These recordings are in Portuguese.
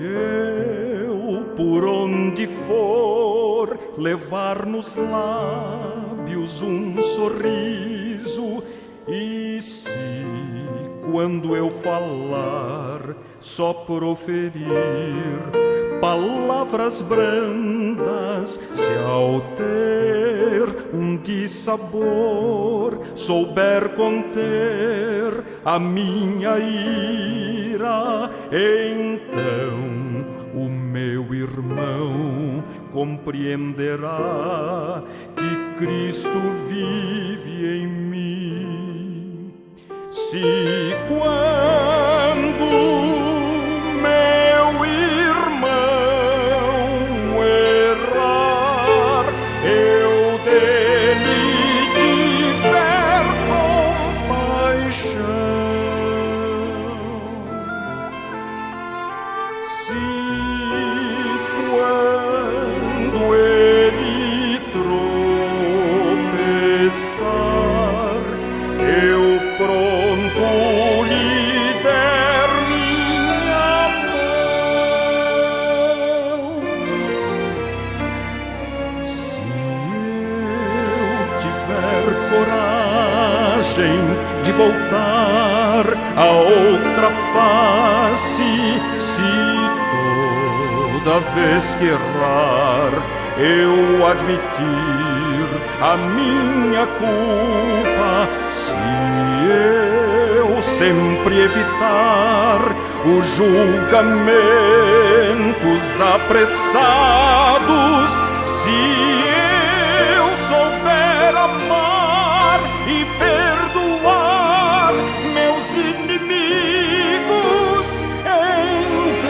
eu por onde for levar nos lábios um sorriso, e se quando eu falar só proferir palavras brandas, se ao ter um dissabor souber conter a minha ira, então o meu irmão compreenderá que Cristo vive em mim. Se quando meu irmão errar, eu dele tiver compaixão, se quando ele tropeçar, eu pronto lhe der minha mão, se eu tiver coragem de voltar a outra face, se toda vez que errar eu admitir a minha culpa, se eu sempre evitar os julgamentos apressados, se eu souber amar e perdoar meus inimigos,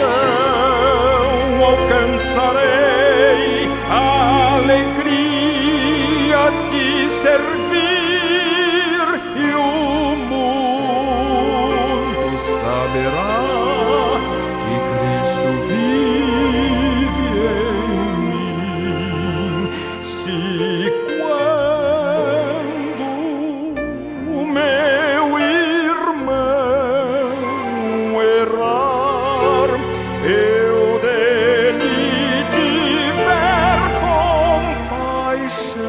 então alcançarei a alegria de servir, e o mundo saberá que Cristo vive em mim. Se quando o meu irmão errar, eu dele tiver compaixão,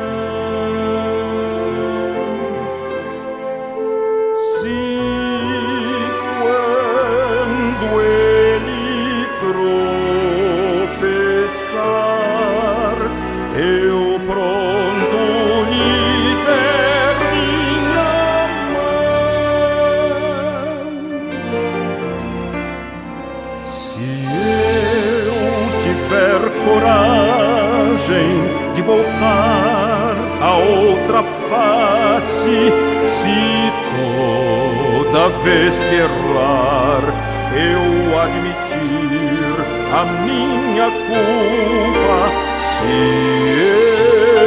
se quando ele tropeçar, eu pronto lhe der minha mão, se eu tiver coragem de voltar a outra face, se toda vez que errar eu admitir a minha culpa, se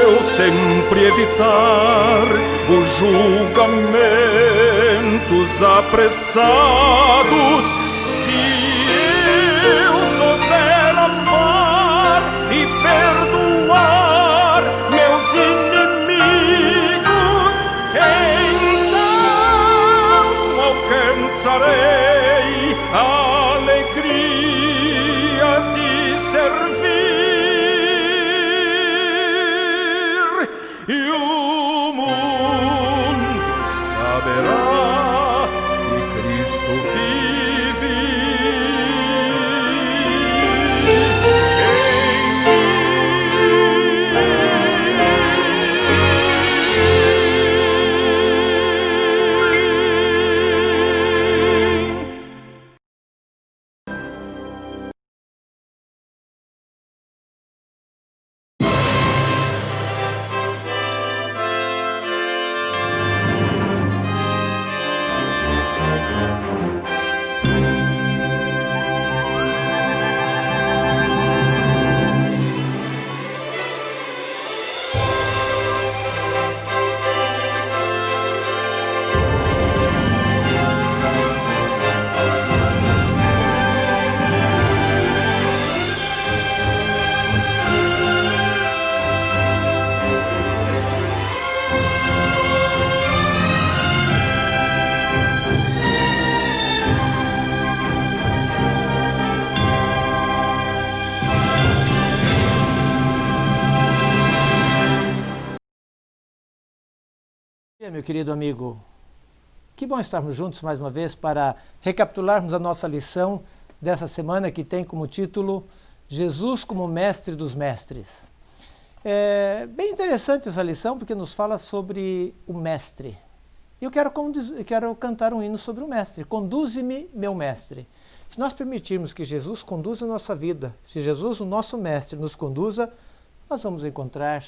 eu sempre evitar os julgamentos apressados, se eu souber amar e perdoar meus inimigos, então alcançarei a alegria de servir, e o mundo saberá que Cristo vive Meu querido amigo, que bom estarmos juntos mais uma vez para recapitularmos a nossa lição dessa semana que tem como título Jesus como Mestre dos Mestres. É bem interessante essa lição porque nos fala sobre o Mestre. E eu quero cantar um hino sobre o Mestre. Conduze-me, meu Mestre. Se nós permitirmos que Jesus conduza a nossa vida, se Jesus, o nosso Mestre, nos conduza, nós vamos encontrar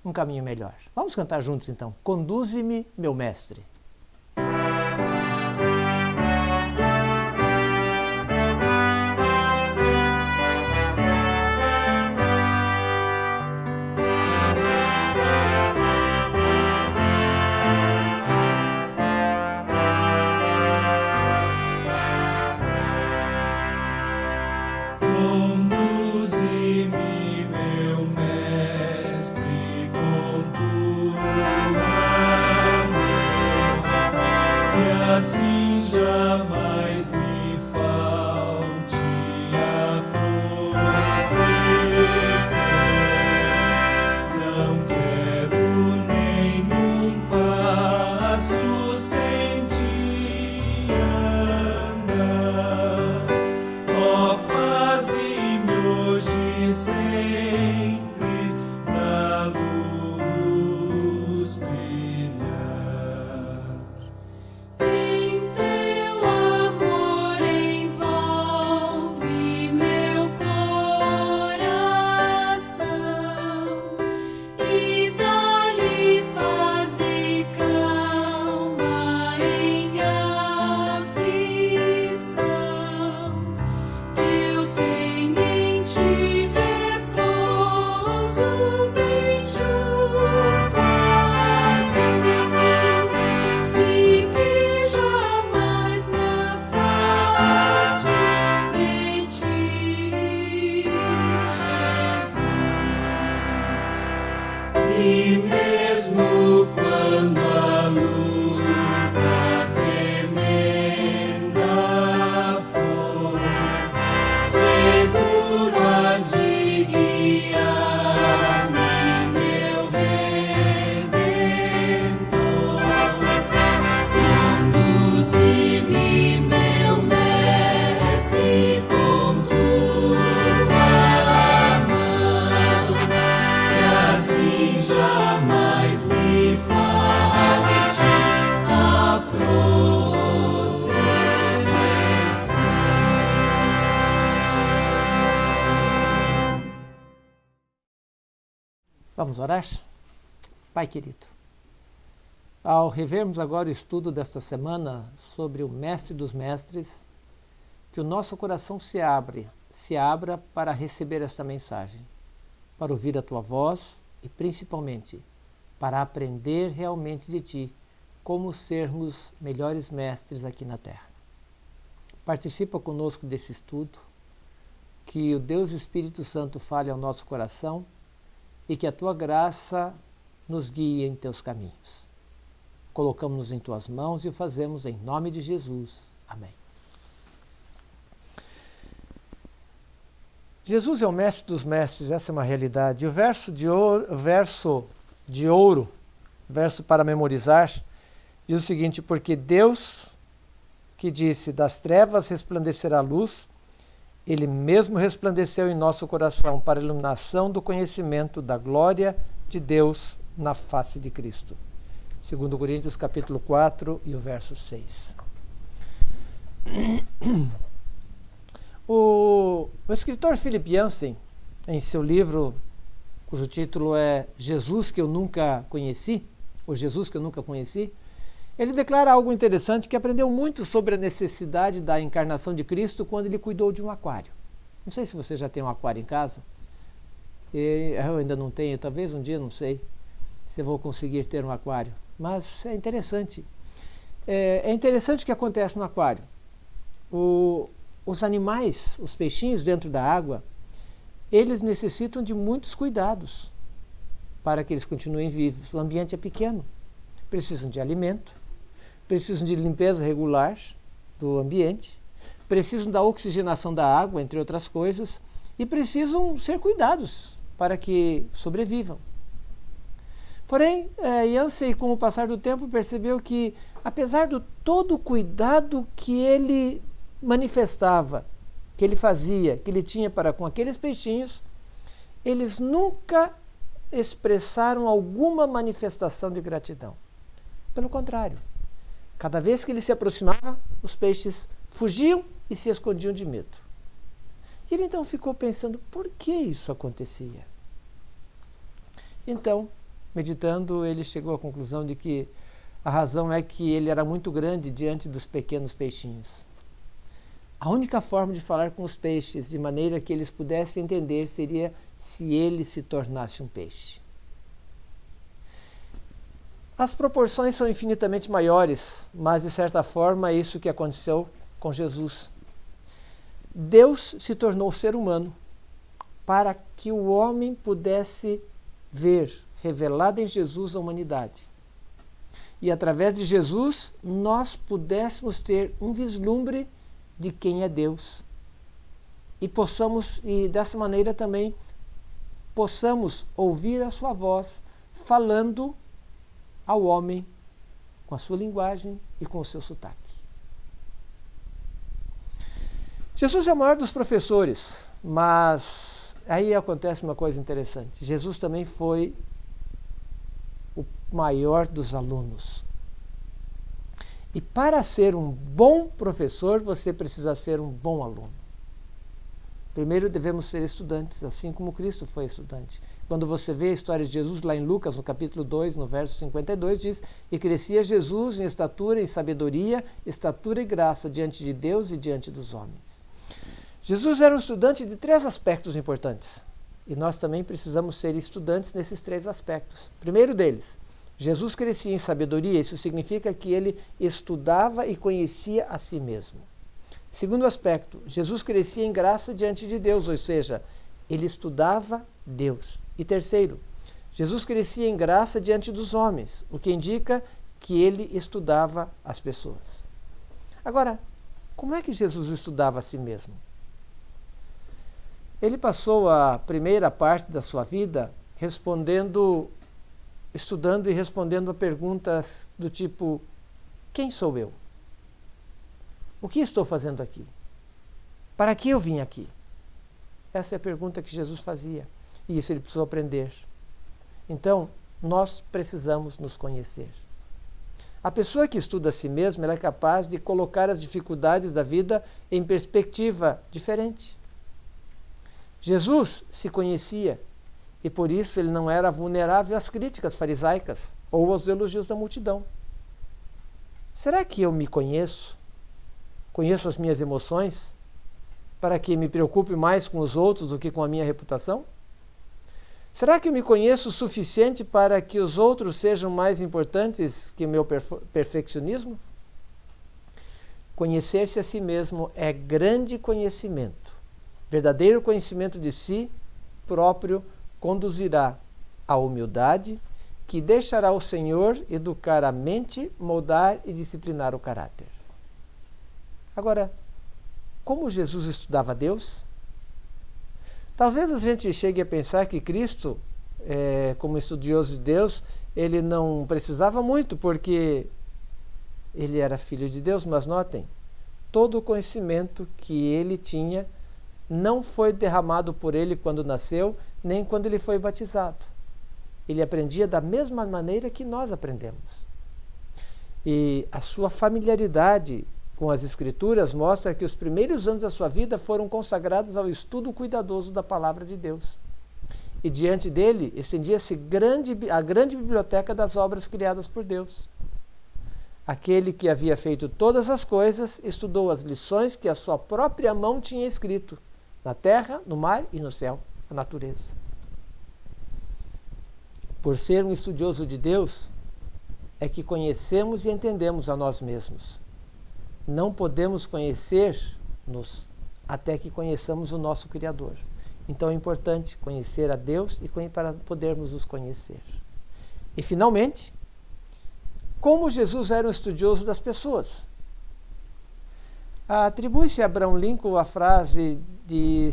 um caminho melhor. Vamos cantar juntos então. Conduze-me, meu Mestre. Conduze-me, meu Mestre, com tua mão, e assim jamais me falte a proteção. Não quero nenhum passo sem ti andar. Ó, faze-me hoje sempre na luz brilhar. Em teu amor envolve meu coração e dá-lhe paz e calma em aflição. Eu tenho em ti repouso bem junto à cruz, e que jamais me afaste de ti, Jesus. E mesmo quando a luta tremenda for, seguro has de guiar-me, meu Redentor. Conduze-me, meu Mestre, com tua mão, e assim jamais me falte a proteção. Vamos orar? Pai querido, ao revermos agora o estudo desta semana sobre o Mestre dos Mestres, que o nosso coração se abra para receber esta mensagem, para ouvir a tua voz e principalmente para aprender realmente de ti como sermos melhores mestres aqui na Terra. Participa conosco desse estudo, que o Deus Espírito Santo fale ao nosso coração e que a tua graça nos guie em teus caminhos. Colocamos-nos em tuas mãos e o fazemos em nome de Jesus. Amém. Jesus é o Mestre dos Mestres, essa é uma realidade. E o verso para memorizar, diz o seguinte: porque Deus, que disse, das trevas resplandecerá a luz, Ele mesmo resplandeceu em nosso coração para a iluminação do conhecimento da glória de Deus na face de Cristo. 2 Coríntios capítulo 4 e o verso 6. O escritor Philip Yancey, em seu livro, cujo título é Jesus que eu nunca conheci, ou Jesus que eu nunca conheci, ele declara algo interessante, que aprendeu muito sobre a necessidade da encarnação de Cristo quando ele cuidou de um aquário. Não sei se você já tem um aquário em casa. Eu ainda não tenho, talvez um dia, não sei se eu vou conseguir ter um aquário. Mas é interessante. É interessante o que acontece no aquário. Os animais, os peixinhos dentro da água, eles necessitam de muitos cuidados para que eles continuem vivos. O ambiente é pequeno. Precisam de alimento, precisam de limpeza regular do ambiente, precisam da oxigenação da água, entre outras coisas, e precisam ser cuidados para que sobrevivam. Porém, Yancey, com o passar do tempo, percebeu que, apesar de todo o cuidado que ele manifestava, que ele fazia, que ele tinha para com aqueles peixinhos, eles nunca expressaram alguma manifestação de gratidão. Pelo contrário, cada vez que ele se aproximava, os peixes fugiam e se escondiam de medo. E ele então ficou pensando, por que isso acontecia? Então, meditando, ele chegou à conclusão de que a razão é que ele era muito grande diante dos pequenos peixinhos. A única forma de falar com os peixes, de maneira que eles pudessem entender, seria se ele se tornasse um peixe. As proporções são infinitamente maiores, mas de certa forma é isso que aconteceu com Jesus. Deus se tornou ser humano para que o homem pudesse ver revelada em Jesus a humanidade. E através de Jesus nós pudéssemos ter um vislumbre de quem é Deus. E dessa maneira também possamos ouvir a sua voz falando ao homem com a sua linguagem e com o seu sotaque. Jesus é o maior dos professores, mas aí acontece uma coisa interessante. Jesus também foi o maior dos alunos. E para ser um bom professor, você precisa ser um bom aluno. Primeiro devemos ser estudantes, assim como Cristo foi estudante. Quando você vê a história de Jesus lá em Lucas, no capítulo 2, no verso 52, diz: E crescia Jesus em estatura, em sabedoria, estatura e graça diante de Deus e diante dos homens. Jesus era um estudante de 3 aspectos importantes. E nós também precisamos ser estudantes nesses 3 aspectos. Primeiro deles, Jesus crescia em sabedoria, isso significa que ele estudava e conhecia a si mesmo. Segundo aspecto, Jesus crescia em graça diante de Deus, ou seja, ele estudava Deus. E terceiro, Jesus crescia em graça diante dos homens, o que indica que ele estudava as pessoas. Agora, como é que Jesus estudava a si mesmo? Ele passou a primeira parte da sua vida estudando e respondendo a perguntas do tipo: quem sou eu? O que estou fazendo aqui? Para que eu vim aqui? Essa é a pergunta que Jesus fazia. E isso ele precisou aprender. Então, nós precisamos nos conhecer. A pessoa que estuda a si mesma, ela é capaz de colocar as dificuldades da vida em perspectiva diferente. Jesus se conhecia e por isso ele não era vulnerável às críticas farisaicas ou aos elogios da multidão. Será que eu me conheço? Conheço as minhas emoções para que me preocupe mais com os outros do que com a minha reputação? Será que eu me conheço o suficiente para que os outros sejam mais importantes que o meu perfeccionismo? Conhecer-se a si mesmo é grande conhecimento. Verdadeiro conhecimento de si próprio conduzirá à humildade, que deixará o Senhor educar a mente, moldar e disciplinar o caráter. Agora, como Jesus estudava Deus? Talvez a gente chegue a pensar que Cristo, como estudioso de Deus, ele não precisava muito, porque ele era filho de Deus, mas notem, todo o conhecimento que ele tinha não foi derramado por ele quando nasceu, nem quando ele foi batizado. Ele aprendia da mesma maneira que nós aprendemos. E a sua familiaridade com as Escrituras mostra que os primeiros anos da sua vida foram consagrados ao estudo cuidadoso da Palavra de Deus. E diante dele estendia-se a grande biblioteca das obras criadas por Deus. Aquele que havia feito todas as coisas estudou as lições que a sua própria mão tinha escrito, na terra, no mar e no céu, a natureza. Por ser um estudioso de Deus, é que conhecemos e entendemos a nós mesmos. Não podemos conhecer-nos até que conheçamos o nosso Criador. Então é importante conhecer a Deus para podermos nos conhecer. E finalmente, como Jesus era um estudioso das pessoas. Atribui-se a Abraham Lincoln a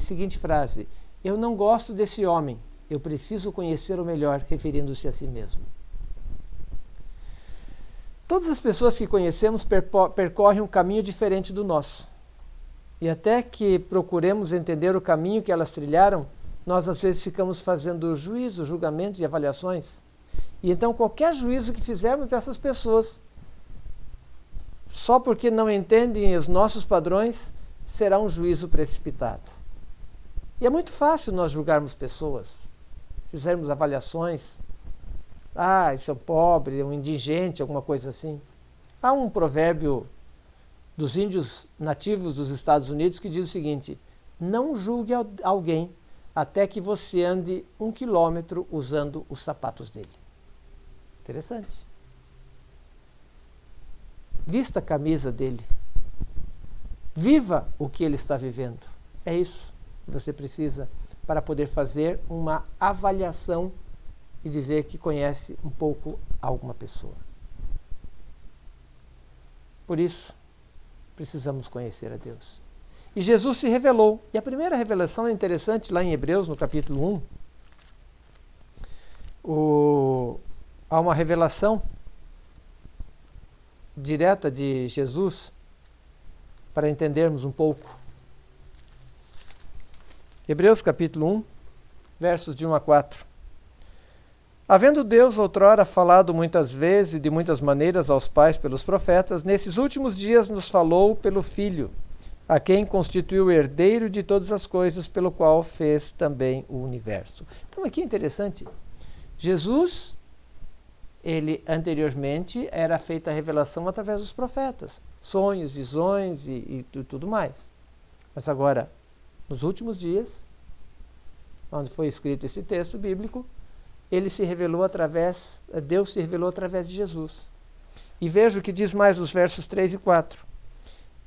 seguinte frase: eu não gosto desse homem, eu preciso conhecê-lo melhor, referindo-se a si mesmo. Todas as pessoas que conhecemos percorrem um caminho diferente do nosso. E até que procuremos entender o caminho que elas trilharam, nós às vezes ficamos fazendo juízo, julgamentos e avaliações. E então qualquer juízo que fizermos dessas pessoas, só porque não entendem os nossos padrões, será um juízo precipitado. E é muito fácil nós julgarmos pessoas, fizermos avaliações. Ah, esse é um pobre, um indigente, alguma coisa assim. Há um provérbio dos índios nativos dos Estados Unidos que diz o seguinte: não julgue alguém até que você ande 1 quilômetro usando os sapatos dele. Interessante. Vista a camisa dele. Viva o que ele está vivendo. É isso que você precisa para poder fazer uma avaliação e dizer que conhece um pouco alguma pessoa. Por isso, precisamos conhecer a Deus. E Jesus se revelou. E a primeira revelação é interessante, lá em Hebreus, no capítulo 1. Há uma revelação direta de Jesus para entendermos um pouco. Hebreus capítulo 1, versos de 1 a 4. Havendo Deus outrora falado muitas vezes e de muitas maneiras aos pais pelos profetas, nesses últimos dias nos falou pelo Filho, a quem constituiu o herdeiro de todas as coisas, pelo qual fez também o universo. Então aqui é interessante. Jesus, ele anteriormente era feita a revelação através dos profetas, sonhos, visões e tudo mais. Mas agora, nos últimos dias, onde foi escrito esse texto bíblico, Deus se revelou através de Jesus. E veja o que diz mais os versos 3 e 4.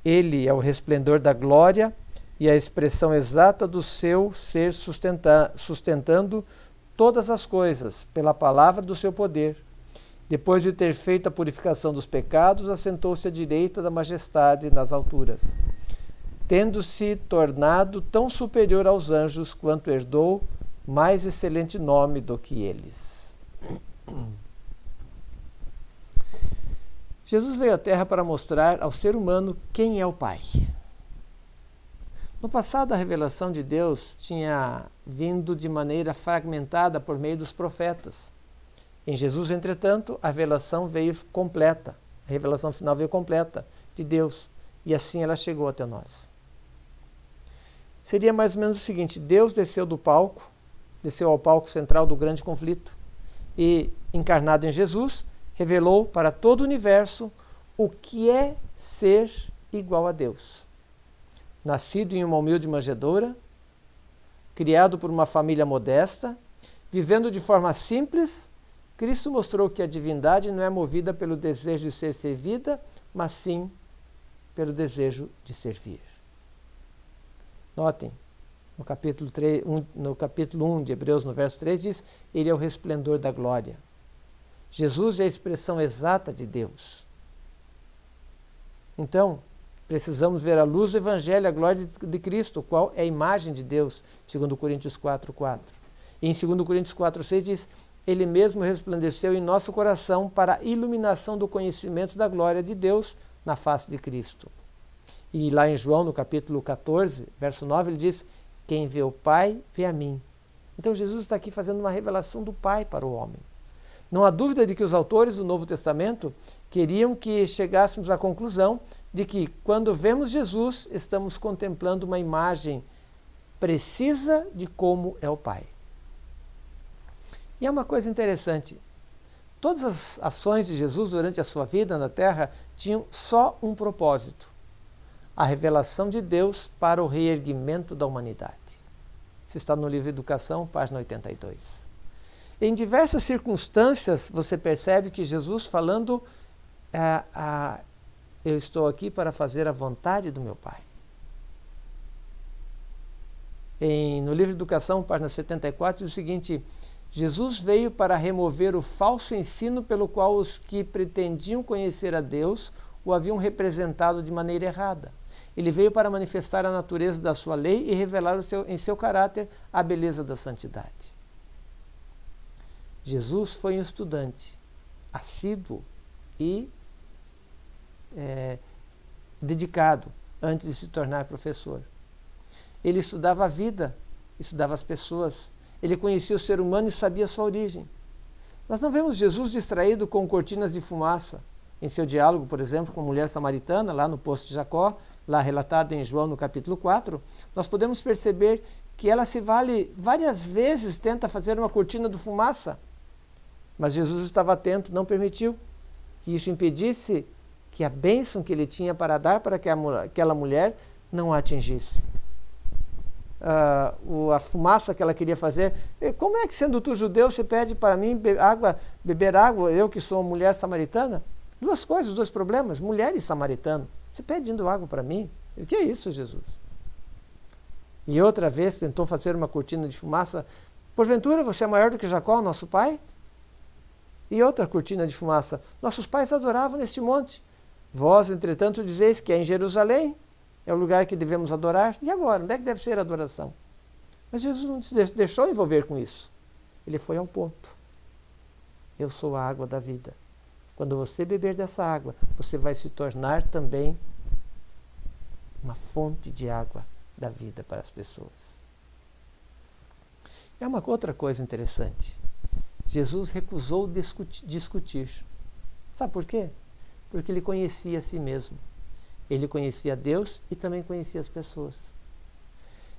Ele é o resplendor da glória e a expressão exata do seu ser, sustentando todas as coisas pela palavra do seu poder. Depois de ter feito a purificação dos pecados, assentou-se à direita da majestade nas alturas, tendo-se tornado tão superior aos anjos quanto herdou mais excelente nome do que eles. Jesus veio à Terra para mostrar ao ser humano quem é o Pai. No passado, a revelação de Deus tinha vindo de maneira fragmentada por meio dos profetas. Em Jesus, entretanto, a revelação veio completa. A revelação final veio completa de Deus. E assim ela chegou até nós. Seria mais ou menos o seguinte: Deus desceu ao palco central do grande conflito e, encarnado em Jesus, revelou para todo o universo o que é ser igual a Deus. Nascido em uma humilde manjedoura, criado por uma família modesta, vivendo de forma simples, Cristo mostrou que a divindade não é movida pelo desejo de ser servida, mas sim pelo desejo de servir. Notem, no capítulo 1 de Hebreus, no verso 3, diz: ele é o resplendor da glória. Jesus é a expressão exata de Deus. Então, precisamos ver à luz do Evangelho a glória de Cristo, o qual é a imagem de Deus, segundo Coríntios 4:4. E em 2 Coríntios 4:6 diz: ele mesmo resplandeceu em nosso coração para a iluminação do conhecimento da glória de Deus na face de Cristo. E lá em João, no capítulo 14, verso 9, ele diz: quem vê o Pai, vê a mim. Então Jesus está aqui fazendo uma revelação do Pai para o homem. Não há dúvida de que os autores do Novo Testamento queriam que chegássemos à conclusão de que, quando vemos Jesus, estamos contemplando uma imagem precisa de como é o Pai. E é uma coisa interessante. Todas as ações de Jesus durante a sua vida na Terra tinham só um propósito: a revelação de Deus para o reerguimento da humanidade. Isso está no livro Educação, página 82. Em diversas circunstâncias, você percebe que Jesus falando, eu estou aqui para fazer a vontade do meu Pai. No livro Educação, página 74, diz o seguinte: Jesus veio para remover o falso ensino pelo qual os que pretendiam conhecer a Deus o haviam representado de maneira errada. Ele veio para manifestar a natureza da sua lei e revelar em seu caráter a beleza da santidade. Jesus foi um estudante assíduo e dedicado antes de se tornar professor. Ele estudava a vida, estudava as pessoas. Ele conhecia o ser humano e sabia a sua origem. Nós não vemos Jesus distraído com cortinas de fumaça. Em seu diálogo, por exemplo, com a mulher samaritana, lá no poço de Jacó, lá relatado em João no capítulo 4, nós podemos perceber que ela se vale várias vezes, tenta fazer uma cortina de fumaça. Mas Jesus estava atento, não permitiu que isso impedisse que a bênção que ele tinha para dar para aquela mulher não a atingisse. A fumaça que ela queria fazer. Como é que, sendo tu judeu, você pede para mim beber água, eu que sou mulher samaritana? Duas coisas, dois problemas. Mulher e samaritano. Você pedindo água para mim? O que é isso, Jesus? E outra vez tentou fazer uma cortina de fumaça. Porventura você é maior do que Jacó, nosso pai? E outra cortina de fumaça. Nossos pais adoravam neste monte. Vós, entretanto, dizeis que é em Jerusalém. É o lugar que devemos adorar. E agora? Onde é que deve ser a adoração? Mas Jesus não se deixou envolver com isso. Ele foi ao ponto. Eu sou a água da vida. Quando você beber dessa água, você vai se tornar também uma fonte de água da vida para as pessoas. É uma outra coisa interessante. Jesus recusou discutir. Sabe por quê? Porque ele conhecia a si mesmo. Ele conhecia Deus e também conhecia as pessoas.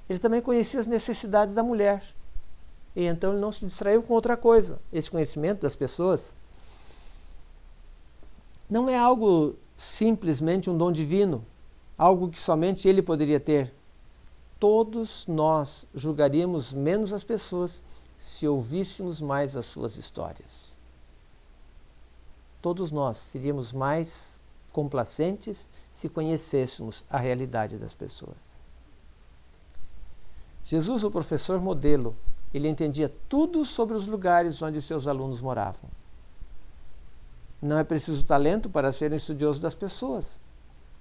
Ele também conhecia as necessidades da mulher. E então ele não se distraiu com outra coisa. Esse conhecimento das pessoas não é algo simplesmente um dom divino, algo que somente ele poderia ter. Todos nós julgaríamos menos as pessoas se ouvíssemos mais as suas histórias. Todos nós seríamos mais complacentes se conhecêssemos a realidade das pessoas. Jesus, o professor modelo, ele entendia tudo sobre os lugares onde seus alunos moravam. Não é preciso talento para ser um estudioso das pessoas.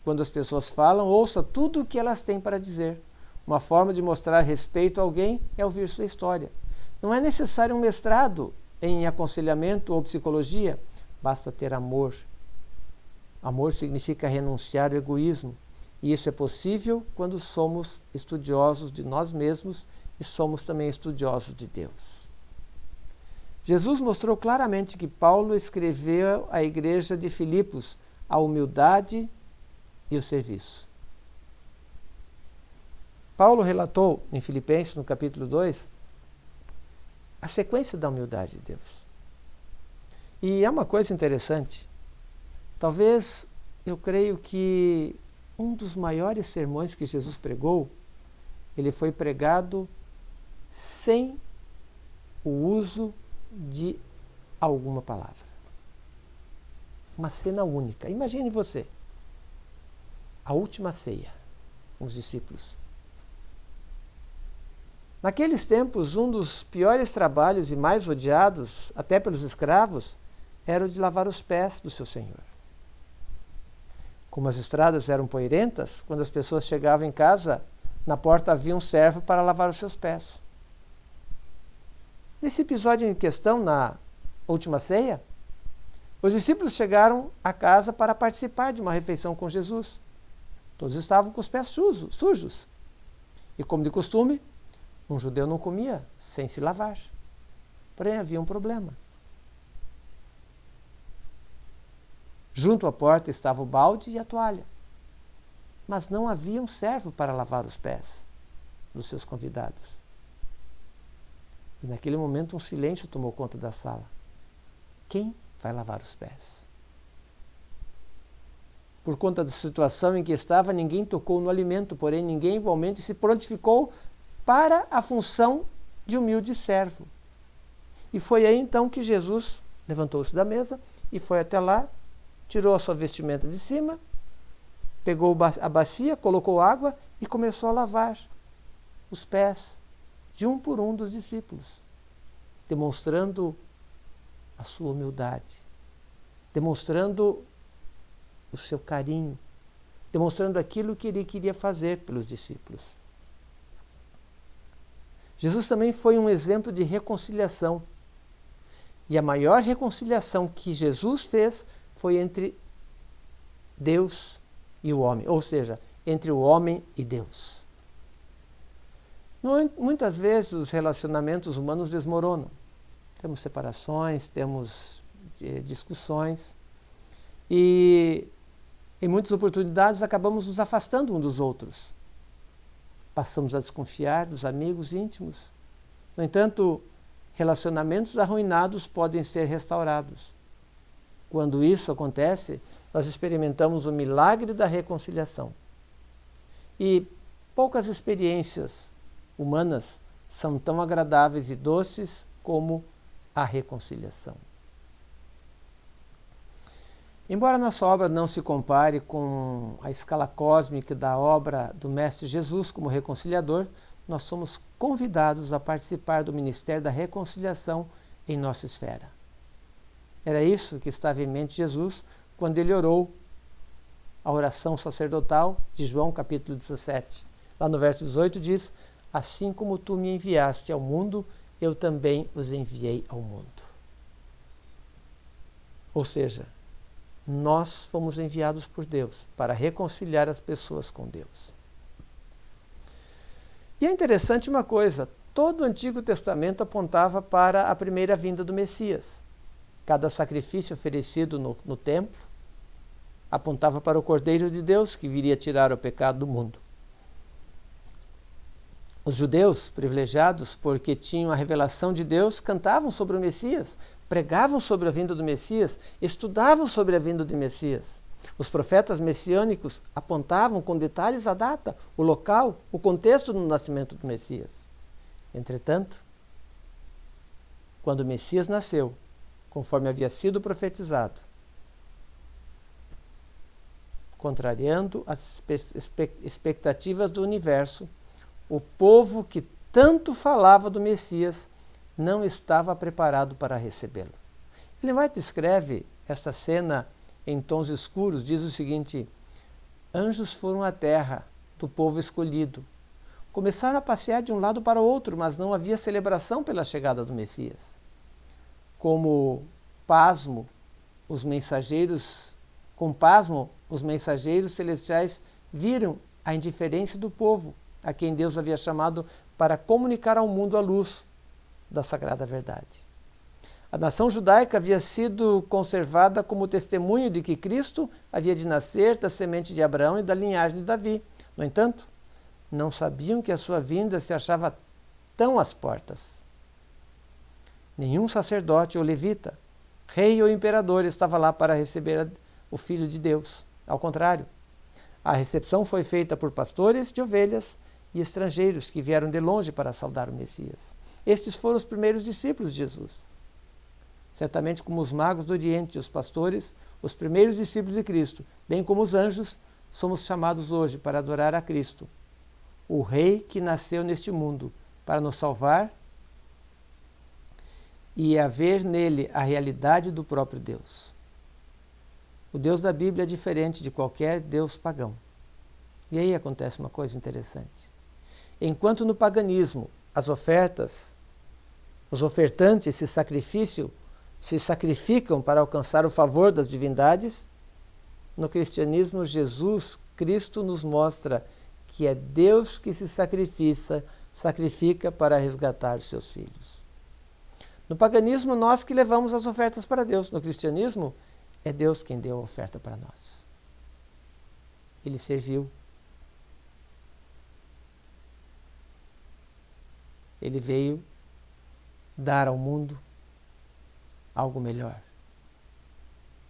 Quando as pessoas falam, ouça tudo o que elas têm para dizer. Uma forma de mostrar respeito a alguém é ouvir sua história. Não é necessário um mestrado em aconselhamento ou psicologia, basta ter amor. Amor significa renunciar ao egoísmo, e isso é possível quando somos estudiosos de nós mesmos e somos também estudiosos de Deus. Jesus mostrou claramente que Paulo escreveu à igreja de Filipos a humildade e o serviço. Paulo relatou em Filipenses, no capítulo 2, a sequência da humildade de Deus. E é uma coisa interessante. Talvez, eu creio que um dos maiores sermões que Jesus pregou, ele foi pregado sem o uso de alguma palavra. Uma cena única. Imagine você, a última ceia com os discípulos. Naqueles tempos, um dos piores trabalhos e mais odiados, até pelos escravos, era o de lavar os pés do seu Senhor. Como as estradas eram poeirentas, quando as pessoas chegavam em casa, na porta havia um servo para lavar os seus pés. Nesse episódio em questão, na última ceia, os discípulos chegaram à casa para participar de uma refeição com Jesus. Todos estavam com os pés sujos. E como de costume, um judeu não comia sem se lavar. Porém, havia um problema. Junto à porta estava o balde e a toalha. Mas não havia um servo para lavar os pés dos seus convidados. E naquele momento um silêncio tomou conta da sala. Quem vai lavar os pés? Por conta da situação em que estava, ninguém tocou no alimento, porém ninguém igualmente se prontificou para a função de humilde servo. E foi aí então que Jesus levantou-se da mesa e foi até lá, tirou a sua vestimenta de cima, pegou a bacia, colocou água e começou a lavar os pés de um por um dos discípulos, demonstrando a sua humildade, demonstrando o seu carinho, demonstrando aquilo que ele queria fazer pelos discípulos. Jesus também foi um exemplo de reconciliação. E a maior reconciliação que Jesus fez foi entre Deus e o homem, ou seja, entre o homem e Deus. Muitas vezes os relacionamentos humanos desmoronam. Temos separações, temos discussões e em muitas oportunidades acabamos nos afastando uns dos outros. Passamos a desconfiar dos amigos íntimos. No entanto, relacionamentos arruinados podem ser restaurados. Quando isso acontece, nós experimentamos o milagre da reconciliação. E poucas experiências humanas são tão agradáveis e doces como a reconciliação. Embora nossa obra não se compare com a escala cósmica da obra do Mestre Jesus como reconciliador, nós somos convidados a participar do ministério da reconciliação em nossa esfera. Era isso que estava em mente Jesus quando ele orou a oração sacerdotal de João capítulo 17. Lá no verso 18 diz: assim como tu me enviaste ao mundo, eu também os enviei ao mundo. Ou seja, nós fomos enviados por Deus para reconciliar as pessoas com Deus. E é interessante uma coisa, todo o Antigo Testamento apontava para a primeira vinda do Messias. Cada sacrifício oferecido no templo apontava para o Cordeiro de Deus que viria tirar o pecado do mundo. Os judeus, privilegiados porque tinham a revelação de Deus, cantavam sobre o Messias, pregavam sobre a vinda do Messias, estudavam sobre a vinda do Messias. Os profetas messiânicos apontavam com detalhes a data, o local, o contexto do nascimento do Messias. Entretanto, quando o Messias nasceu, conforme havia sido profetizado, contrariando as expectativas do universo, o povo que tanto falava do Messias não estava preparado para recebê-lo. Ellen White descreve esta cena em tons escuros, diz o seguinte: anjos foram à terra do povo escolhido. Começaram a passear de um lado para o outro, mas não havia celebração pela chegada do Messias. Com pasmo, os mensageiros celestiais viram a indiferença do povo, a quem Deus havia chamado para comunicar ao mundo a luz da sagrada verdade. A nação judaica havia sido conservada como testemunho de que Cristo havia de nascer da semente de Abraão e da linhagem de Davi. No entanto, não sabiam que a sua vinda se achava tão às portas. Nenhum sacerdote ou levita, rei ou imperador estava lá para receber o Filho de Deus. Ao contrário, a recepção foi feita por pastores de ovelhas e estrangeiros que vieram de longe para saudar o Messias. Estes foram os primeiros discípulos de Jesus. Certamente como os magos do Oriente e os pastores, os primeiros discípulos de Cristo, bem como os anjos, somos chamados hoje para adorar a Cristo, o Rei que nasceu neste mundo para nos salvar e haver nele a realidade do próprio Deus. O Deus da Bíblia é diferente de qualquer Deus pagão. E aí acontece uma coisa interessante. Enquanto no paganismo os ofertantes se sacrificam para alcançar o favor das divindades, no cristianismo Jesus Cristo nos mostra que é Deus que se sacrifica para resgatar os seus filhos. No paganismo, nós que levamos as ofertas para Deus. No cristianismo, é Deus quem deu a oferta para nós. Ele serviu. Ele veio dar ao mundo algo melhor.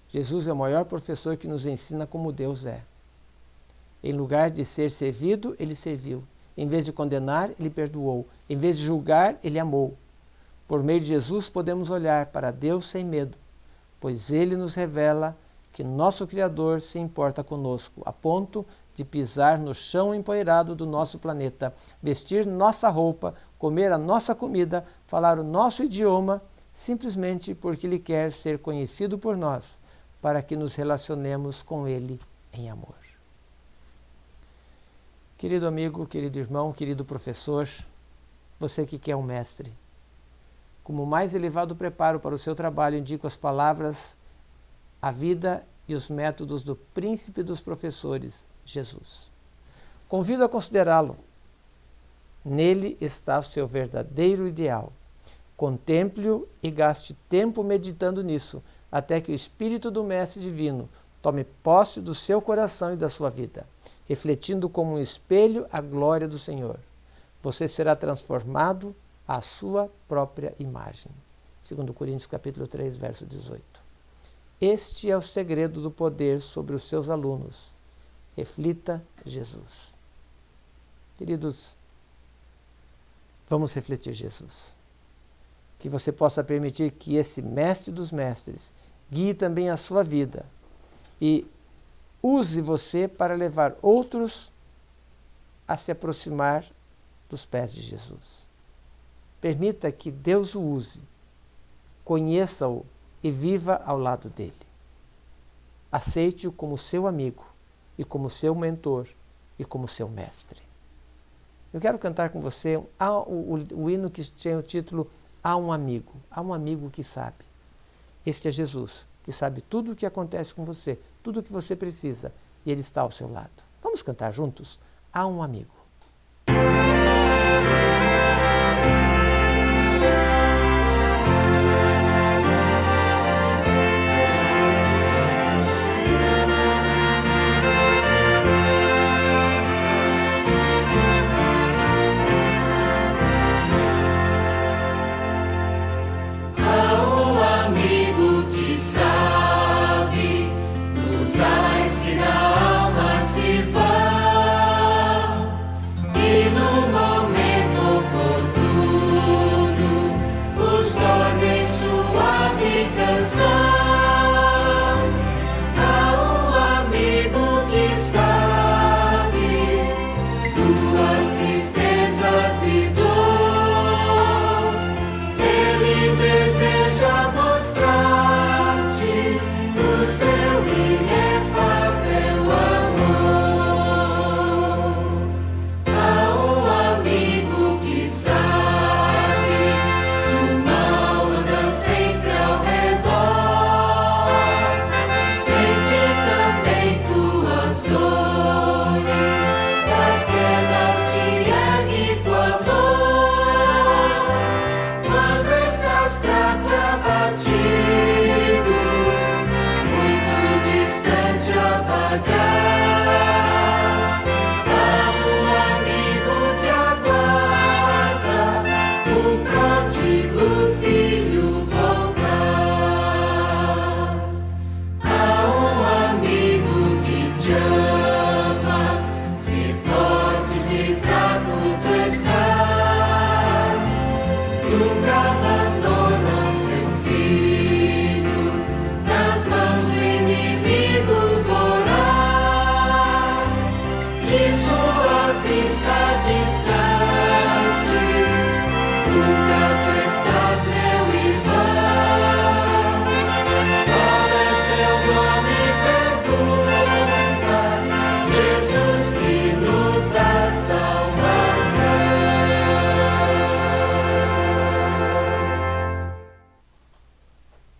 Jesus é o maior professor que nos ensina como Deus é. Em lugar de ser servido, ele serviu. Em vez de condenar, ele perdoou. Em vez de julgar, ele amou. Por meio de Jesus, podemos olhar para Deus sem medo, pois ele nos revela que nosso Criador se importa conosco, a ponto de pisar no chão empoeirado do nosso planeta, vestir nossa roupa, comer a nossa comida, falar o nosso idioma, simplesmente porque Ele quer ser conhecido por nós, para que nos relacionemos com Ele em amor. Querido amigo, querido irmão, querido professor, você que quer um mestre, como mais elevado preparo para o seu trabalho, indico as palavras: a vida e os métodos do príncipe dos professores, Jesus. Convido a considerá-lo. Nele está o seu verdadeiro ideal. Contemple-o e gaste tempo meditando nisso, até que o Espírito do Mestre Divino tome posse do seu coração e da sua vida, refletindo como um espelho a glória do Senhor. Você será transformado à sua própria imagem. 2 Coríntios capítulo 3, verso 18. Este é o segredo do poder sobre os seus alunos. Reflita Jesus. Queridos, vamos refletir Jesus. Que você possa permitir que esse Mestre dos Mestres guie também a sua vida e use você para levar outros a se aproximar dos pés de Jesus. Permita que Deus o use, conheça-o e viva ao lado dele. Aceite-o como seu amigo e como seu mentor e como seu mestre. Eu quero cantar com você o hino que tem o título Há um amigo que sabe. Este é Jesus, que sabe tudo o que acontece com você, tudo o que você precisa, e Ele está ao seu lado. Vamos cantar juntos? Há um amigo.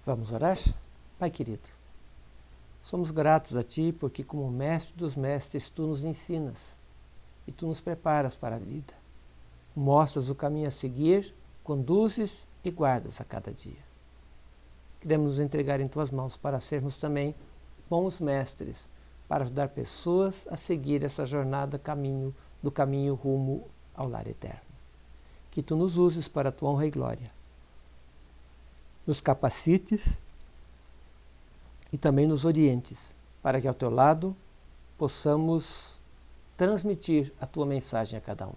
Vamos orar? Pai querido, somos gratos a Ti porque como Mestre dos Mestres Tu nos ensinas e Tu nos preparas para a vida. Mostras o caminho a seguir, conduzes e guardas a cada dia. Queremos nos entregar em Tuas mãos para sermos também bons mestres, para ajudar pessoas a seguir essa jornada do caminho rumo ao lar eterno. Que Tu nos uses para a Tua honra e glória. Nos capacites e também nos orientes, para que ao Teu lado possamos transmitir a Tua mensagem a cada um.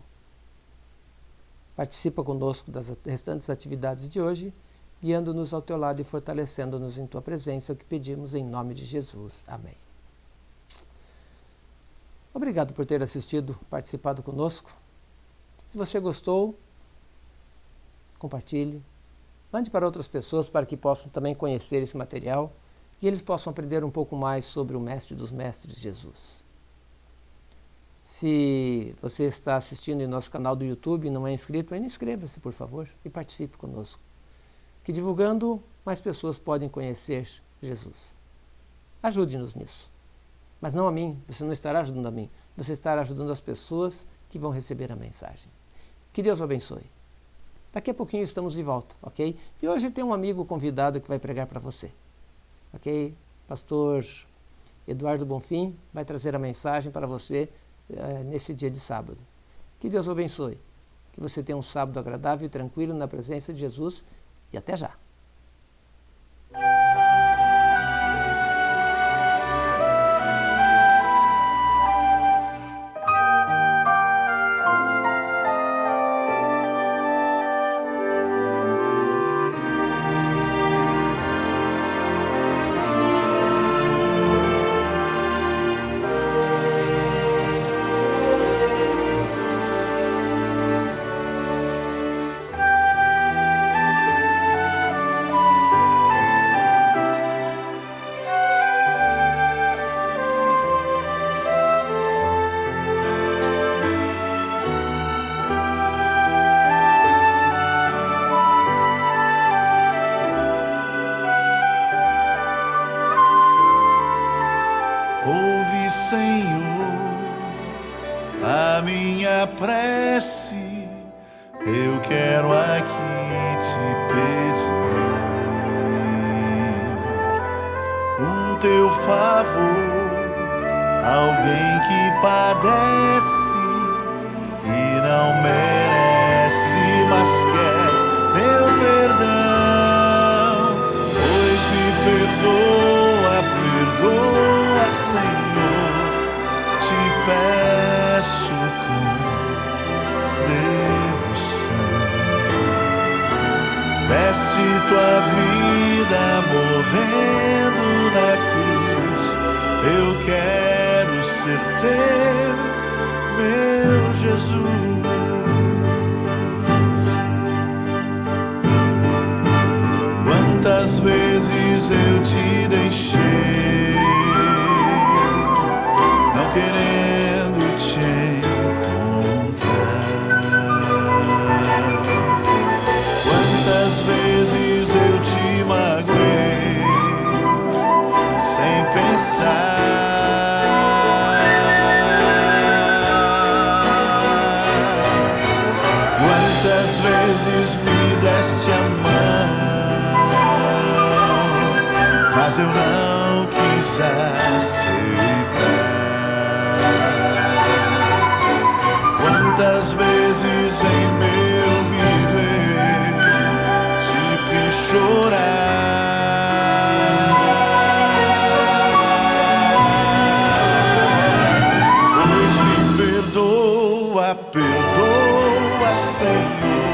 Participa conosco das restantes atividades de hoje, guiando-nos ao Teu lado e fortalecendo-nos em Tua presença, o que pedimos em nome de Jesus. Amém. Obrigado por ter assistido, participado conosco. Se você gostou, compartilhe. Mande para outras pessoas para que possam também conhecer esse material e eles possam aprender um pouco mais sobre o Mestre dos Mestres, Jesus. Se você está assistindo em nosso canal do YouTube e não é inscrito, ainda inscreva-se, por favor, e participe conosco. Que divulgando, mais pessoas podem conhecer Jesus. Ajude-nos nisso. Mas não a mim, você não estará ajudando a mim, você estará ajudando as pessoas que vão receber a mensagem. Que Deus o abençoe. Daqui a pouquinho estamos de volta, ok? E hoje tem um amigo convidado que vai pregar para você, ok? Pastor Eduardo Bonfim vai trazer a mensagem para você nesse dia de sábado. Que Deus o abençoe. Que você tenha um sábado agradável e tranquilo na presença de Jesus e até já. Ouve, Senhor, a minha prece, eu quero aqui te pedir teu favor, alguém que padece, que não merece, mas quer teu perdão, pois me perdoa, perdoa, Senhor, te peço com devoção. Veste tua vida morrendo na cruz, eu quero ser teu, meu Jesus. Quantas vezes eu te deixei, não querendo te encontrar. Quantas vezes eu te magoei, sem pensar. Quantas vezes me deste a mão, mas eu não quis aceitar. Quantas vezes em meu viver te fiz chorar, pois me perdoa, perdoa, Senhor,